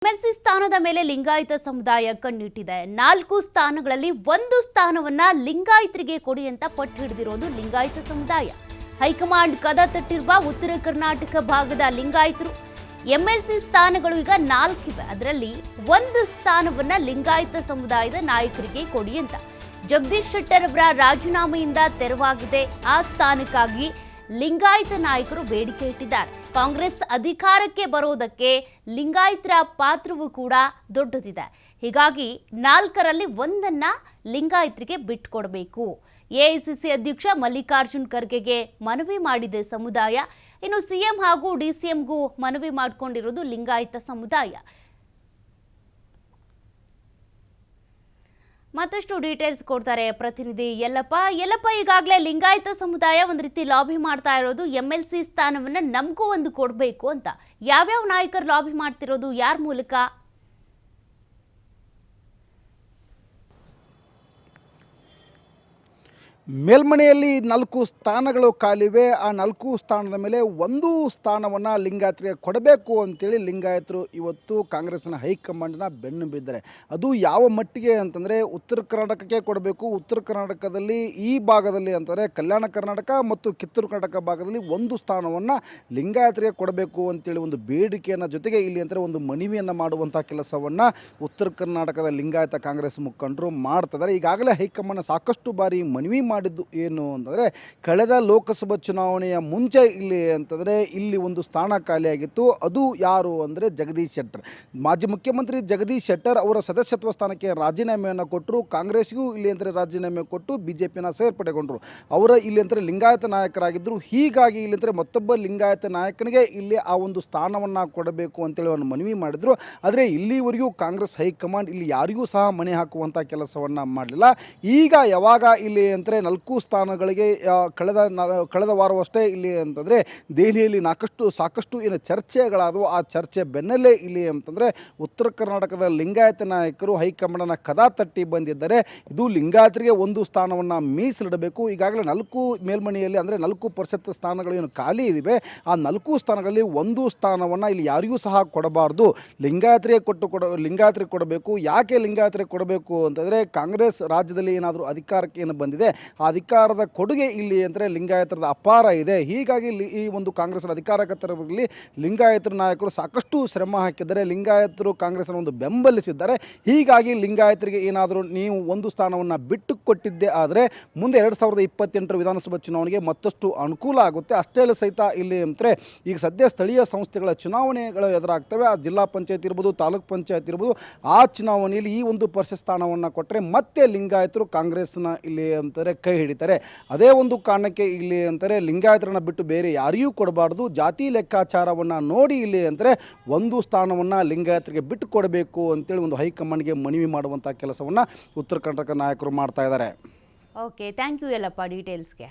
MLC ಸ್ಥಾನದ ಮೇಲೆ ಲಿಂಗಾಯತ ಸಮುದಾಯ ಕಣ್ಣಿಟ್ಟಿದೆ. 4 ಸ್ಥಾನಗಳಲ್ಲಿ 1 ಸ್ಥಾನವನ್ನ ಲಿಂಗಾಯತರಿಗೆ ಕೊಡಿ ಅಂತ ಪಟ್ಟು ಹಿಡಿದಿರೋದು ಲಿಂಗಾಯತ ಸಮುದಾಯ. ಹೈಕಮಾಂಡ್ ಕದ ತಟ್ಟಿರುವ ಉತ್ತರ ಕರ್ನಾಟಕ ಭಾಗದ ಲಿಂಗಾಯತರು ಎಂಎಲ್ಸಿ ಸ್ಥಾನಗಳು ಈಗ 4 ಇವೆ. ಅದರಲ್ಲಿ 1 ಸ್ಥಾನವನ್ನ ಲಿಂಗಾಯತ ಸಮುದಾಯದ ನಾಯಕರಿಗೆ ಕೊಡಿ ಅಂತ ಜಗದೀಶ್ ಶೆಟ್ಟರ್ ಅವರ ರಾಜೀನಾಮೆಯಿಂದ ತೆರವಾಗಿದೆ. ಆ ಸ್ಥಾನಕ್ಕಾಗಿ ಲಿಂಗಾಯತ ನಾಯಕರು ಬೇಡಿಕೆ ಇಟ್ಟಿದ್ದಾರೆ. ಕಾಂಗ್ರೆಸ್ ಅಧಿಕಾರಕ್ಕೆ ಬರೋದಕ್ಕೆ ಲಿಂಗಾಯತರ ಪಾತ್ರವೂ ಕೂಡ ದೊಡ್ಡದಿದೆ. ಹೀಗಾಗಿ 4ರಲ್ಲಿ 1ಅನ್ನ ಲಿಂಗಾಯತರಿಗೆ ಬಿಟ್ಟುಕೊಡಬೇಕು. ಎಐಸಿಸಿ ಅಧ್ಯಕ್ಷ ಮಲ್ಲಿಕಾರ್ಜುನ್ ಖರ್ಗೆಗೆ ಮನವಿ ಮಾಡಿದೆ ಸಮುದಾಯ. ಇನ್ನು ಸಿಎಂ ಹಾಗೂ ಡಿಸಿಎಂಗೂ ಮನವಿ ಮಾಡಿಕೊಂಡಿರೋದು ಲಿಂಗಾಯತ ಸಮುದಾಯ. ಮತ್ತಷ್ಟು ಡೀಟೇಲ್ಸ್ ಕೊಡ್ತಾರೆ ಪ್ರತಿನಿಧಿ ಯಲ್ಲಪ್ಪ. ಈಗಾಗಲೇ ಲಿಂಗಾಯತ ಸಮುದಾಯ ಒಂದು ರೀತಿ ಲಾಬಿ ಮಾಡ್ತಾ ಇರೋದು ಎಂಎಲ್ಸಿ ಸ್ಥಾನವನ್ನ ನಮಗೂ ಒಂದು ಕೊಡಬೇಕು ಅಂತ. ಯಾವ್ಯಾವ ನಾಯಕರು ಲಾಬಿ ಮಾಡ್ತಿರೋದು, ಯಾರ ಮೂಲಕ? ಮೇಲ್ಮನೆಯಲ್ಲಿ 4 ಸ್ಥಾನಗಳು ಖಾಲಿವೆ. ಆ 4 ಸ್ಥಾನದ ಮೇಲೆ 1 ಸ್ಥಾನವನ್ನು ಲಿಂಗಾಯತರಿಗೆ ಕೊಡಬೇಕು ಅಂತೇಳಿ ಲಿಂಗಾಯತರು ಇವತ್ತು ಕಾಂಗ್ರೆಸ್ನ ಹೈಕಮಾಂಡ್ನ ಬೆನ್ನು ಬಿದ್ದರೆ. ಅದು ಯಾವ ಮಟ್ಟಿಗೆ ಅಂತಂದರೆ ಉತ್ತರ ಕರ್ನಾಟಕಕ್ಕೆ ಕೊಡಬೇಕು. ಉತ್ತರ ಕರ್ನಾಟಕದಲ್ಲಿ ಈ ಭಾಗದಲ್ಲಿ ಅಂತಂದರೆ ಕಲ್ಯಾಣ ಕರ್ನಾಟಕ ಮತ್ತು ಕಿತ್ತೂರು ಕರ್ನಾಟಕ ಭಾಗದಲ್ಲಿ 1 ಸ್ಥಾನವನ್ನು ಲಿಂಗಾಯತರಿಗೆ ಕೊಡಬೇಕು ಅಂತೇಳಿ ಒಂದು ಬೇಡಿಕೆಯನ್ನು ಜೊತೆಗೆ ಇಲ್ಲಿ ಅಂತಾರೆ ಒಂದು ಮನವಿಯನ್ನು ಮಾಡುವಂಥ ಕೆಲಸವನ್ನು ಉತ್ತರ ಕರ್ನಾಟಕದ ಲಿಂಗಾಯತ ಕಾಂಗ್ರೆಸ್ ಮುಖಂಡರು ಮಾಡ್ತಿದ್ದಾರೆ. ಈಗಾಗಲೇ ಹೈಕಮಾಂಡ್ ಸಾಕಷ್ಟು ಬಾರಿ ಮನವಿ ಮಾಡಿದ್ದು ಏನು ಅಂತಂದರೆ ಕಳೆದ ಲೋಕಸಭಾ ಚುನಾವಣೆಯ ಮುಂಚೆ ಇಲ್ಲಿ ಒಂದು ಸ್ಥಾನ ಖಾಲಿಯಾಗಿತ್ತು. ಅದು ಯಾರು ಅಂದರೆ ಜಗದೀಶ್ ಶೆಟ್ಟರ್. ಮಾಜಿ ಮುಖ್ಯಮಂತ್ರಿ ಜಗದೀಶ್ ಶೆಟ್ಟರ್ ಅವರ ಸದಸ್ಯತ್ವ ಸ್ಥಾನಕ್ಕೆ ರಾಜೀನಾಮೆಯನ್ನು ಕೊಟ್ಟರು. ಕಾಂಗ್ರೆಸ್ಗೂ ರಾಜೀನಾಮೆ ಕೊಟ್ಟು ಬಿಜೆಪಿನ ಸೇರ್ಪಡೆಗೊಂಡರು. ಅವರ ಲಿಂಗಾಯತ ನಾಯಕರಾಗಿದ್ದರು. ಹೀಗಾಗಿ ಮತ್ತೊಬ್ಬ ಲಿಂಗಾಯತ ನಾಯಕನಿಗೆ ಆ ಒಂದು ಸ್ಥಾನವನ್ನು ಕೊಡಬೇಕು ಅಂತೇಳಿ ಒಂದು ಮನವಿ ಮಾಡಿದರು. ಆದರೆ ಇಲ್ಲಿವರೆಗೂ ಕಾಂಗ್ರೆಸ್ ಹೈಕಮಾಂಡ್ ಯಾರಿಗೂ ಸಹ ಮಣೆ ಹಾಕುವಂಥ ಕೆಲಸವನ್ನು ಮಾಡಲಿಲ್ಲ. ಈಗ ಯಾವಾಗ 4 ಸ್ಥಾನಗಳಿಗೆ ಕಳೆದ ವಾರವಷ್ಟೇ ಅಂತಂದರೆ ದೆಹಲಿಯಲ್ಲಿ ಸಾಕಷ್ಟು ಚರ್ಚೆಗಳಾದವು. ಆ ಚರ್ಚೆ ಬೆನ್ನಲ್ಲೇ ಅಂತಂದರೆ ಉತ್ತರ ಕರ್ನಾಟಕದ ಲಿಂಗಾಯತ ನಾಯಕರು ಹೈಕಮಾಂಡನ ಕದ ತಟ್ಟಿ ಬಂದಿದ್ದಾರೆ. ಇದು ಲಿಂಗಾಯತರಿಗೆ 1 ಸ್ಥಾನವನ್ನು ಮೀಸಲಿಡಬೇಕು. ಈಗಾಗಲೇ 4 ಮೇಲ್ಮನೆಯಲ್ಲಿ 4% ಸ್ಥಾನಗಳು ಏನು ಖಾಲಿ ಇವೆ. ಆ 4 ಸ್ಥಾನಗಳಲ್ಲಿ 1 ಸ್ಥಾನವನ್ನು ಯಾರಿಗೂ ಸಹ ಕೊಡಬಾರ್ದು, ಲಿಂಗಾಯತರಿಗೆ ಕೊಡಬೇಕು. ಯಾಕೆ ಲಿಂಗಾಯತರಿಗೆ ಕೊಡಬೇಕು ಅಂತಂದರೆ ಕಾಂಗ್ರೆಸ್ ರಾಜ್ಯದಲ್ಲಿ ಏನಾದರೂ ಅಧಿಕಾರಕ್ಕೆ ಬಂದಿದೆ, ಆ ಅಧಿಕಾರದ ಕೊಡುಗೆ ಲಿಂಗಾಯತರದ ಅಪಾರ ಇದೆ. ಹೀಗಾಗಿ ಈ ಒಂದು ಕಾಂಗ್ರೆಸ್ನ ಅಧಿಕಾರಕ್ಕೆ ತರಬೇಕಲ್ಲಿ ಲಿಂಗಾಯತರ ನಾಯಕರು ಸಾಕಷ್ಟು ಶ್ರಮ ಹಾಕಿದ್ದಾರೆ. ಲಿಂಗಾಯತರು ಕಾಂಗ್ರೆಸ್ನ ಒಂದು ಬೆಂಬಲಿಸಿದ್ದಾರೆ. ಹೀಗಾಗಿ ಲಿಂಗಾಯತರಿಗೆ ಏನಾದರೂ ನೀವು 1 ಸ್ಥಾನವನ್ನು ಬಿಟ್ಟು ಕೊಟ್ಟಿದ್ದೆ ಆದರೆ ಮುಂದೆ 2028 ವಿಧಾನಸಭಾ ಚುನಾವಣೆಗೆ ಮತ್ತಷ್ಟು ಅನುಕೂಲ ಆಗುತ್ತೆ. ಅಷ್ಟೇ ಸಹಿತ ಈಗ ಸದ್ಯ ಸ್ಥಳೀಯ ಸಂಸ್ಥೆಗಳ ಚುನಾವಣೆಗಳು ಎದುರಾಗ್ತವೆ. ಆ ಜಿಲ್ಲಾ ಪಂಚಾಯತ್ ಇರ್ಬೋದು, ತಾಲೂಕ್ ಪಂಚಾಯತ್ ಇರ್ಬೋದು, ಆ ಚುನಾವಣೆಯಲ್ಲಿ ಈ 1% ಸ್ಥಾನವನ್ನು ಕೊಟ್ಟರೆ ಮತ್ತೆ ಲಿಂಗಾಯತರು ಕಾಂಗ್ರೆಸ್ನ ಕೈ ಹಿಡಿತಾರೆ. ಅದೇ ಒಂದು ಕಾರಣಕ್ಕೆ ಲಿಂಗಾಯತರನ್ನ ಬಿಟ್ಟು ಬೇರೆ ಯಾರಿಗೂ ಕೊಡಬಾರ್ದು. ಜಾತಿ ಲೆಕ್ಕಾಚಾರವನ್ನು ನೋಡಿ 1 ಸ್ಥಾನವನ್ನು ಲಿಂಗಾಯತರಿಗೆ ಬಿಟ್ಟು ಕೊಡಬೇಕು ಅಂತೇಳಿ ಒಂದು ಹೈಕಮಾಂಡ್ಗೆ ಮನವಿ ಮಾಡುವಂಥ ಕೆಲಸವನ್ನು ಉತ್ತರ ಕರ್ನಾಟಕ ನಾಯಕರು ಮಾಡ್ತಾ ಇದ್ದಾರೆ. Okay, thank you Yallappa ಡೀಟೇಲ್ಸ್ಗೆ.